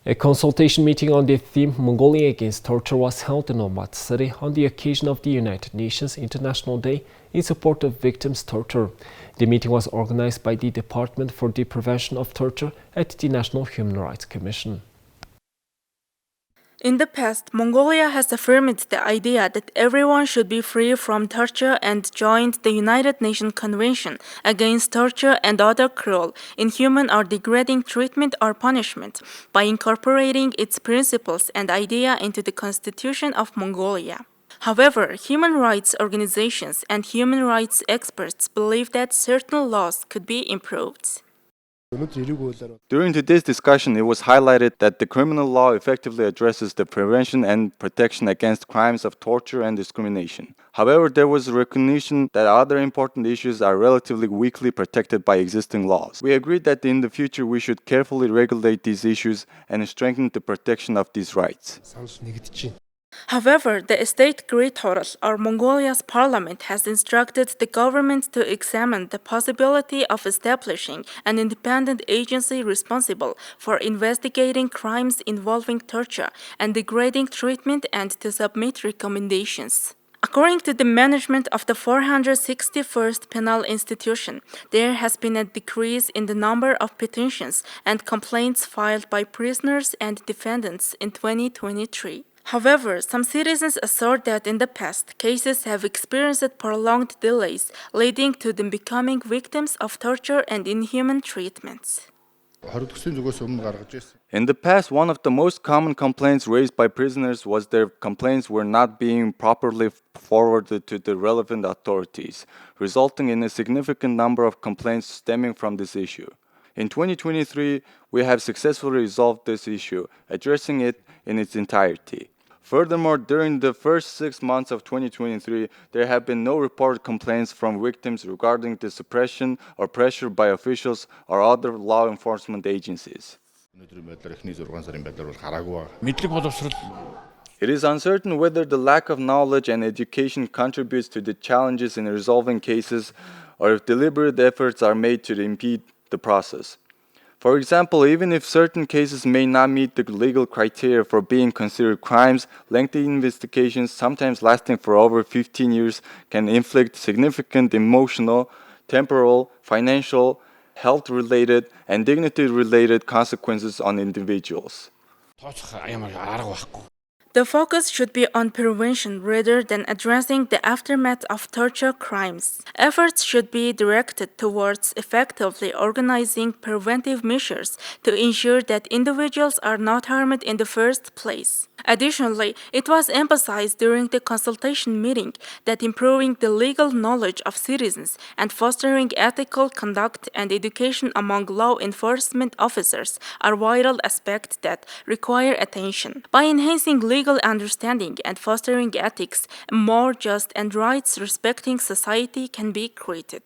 A consultation meeting on the theme Mongolia against torture was held in Almaty City on the occasion of the United Nations International Day in support of victims of torture. The meeting was organized by the Department for the Prevention of Torture at the National Human Rights Commission. In the past, Mongolia has affirmed the idea that everyone should be free from torture and joined the United Nations Convention against torture and other cruel, inhuman or degrading treatment or punishment by incorporating its principles and idea into the Constitution of Mongolia. However, human rights organizations and human rights experts believe that certain laws could be improved. During today's discussion, it was highlighted that the criminal law effectively addresses the prevention and protection against crimes of torture and discrimination. However, there was recognition that other important issues are relatively weakly protected by existing laws. We agreed that in the future we should carefully regulate these issues and strengthen the protection of these rights. However, the State Greatorul, or Mongolia's parliament, has instructed the government to examine the possibility of establishing an independent agency responsible for investigating crimes involving torture and degrading treatment and to submit recommendations. According to the management of the 461st Penal Institution, there has been a decrease in the number of petitions and complaints filed by prisoners and defendants in 2023. However, some citizens assert that in the past, cases have experienced prolonged delays, leading to them becoming victims of torture and inhuman treatments. In the past, one of the most common complaints raised by prisoners was their complaints were not being properly forwarded to the relevant authorities, resulting in a significant number of complaints stemming from this issue. In 2023, we have successfully resolved this issue, addressing it in its entirety. Furthermore, during the first 6 months of 2023, there have been no reported complaints from victims regarding the suppression or pressure by officials or other law enforcement agencies. It is uncertain whether the lack of knowledge and education contributes to the challenges in resolving cases or if deliberate efforts are made to impede the process. For example, even if certain cases may not meet the legal criteria for being considered crimes, lengthy investigations, sometimes lasting for over 15 years, can inflict significant emotional, temporal, financial, health-related, and dignity-related consequences on individuals. The focus should be on prevention rather than addressing the aftermath of torture crimes. Efforts should be directed towards effectively organizing preventive measures to ensure that individuals are not harmed in the first place. Additionally, it was emphasized during the consultation meeting that improving the legal knowledge of citizens and fostering ethical conduct and education among law enforcement officers are vital aspects that require attention. By enhancing legal understanding and fostering ethics, a more just and rights-respecting society can be created.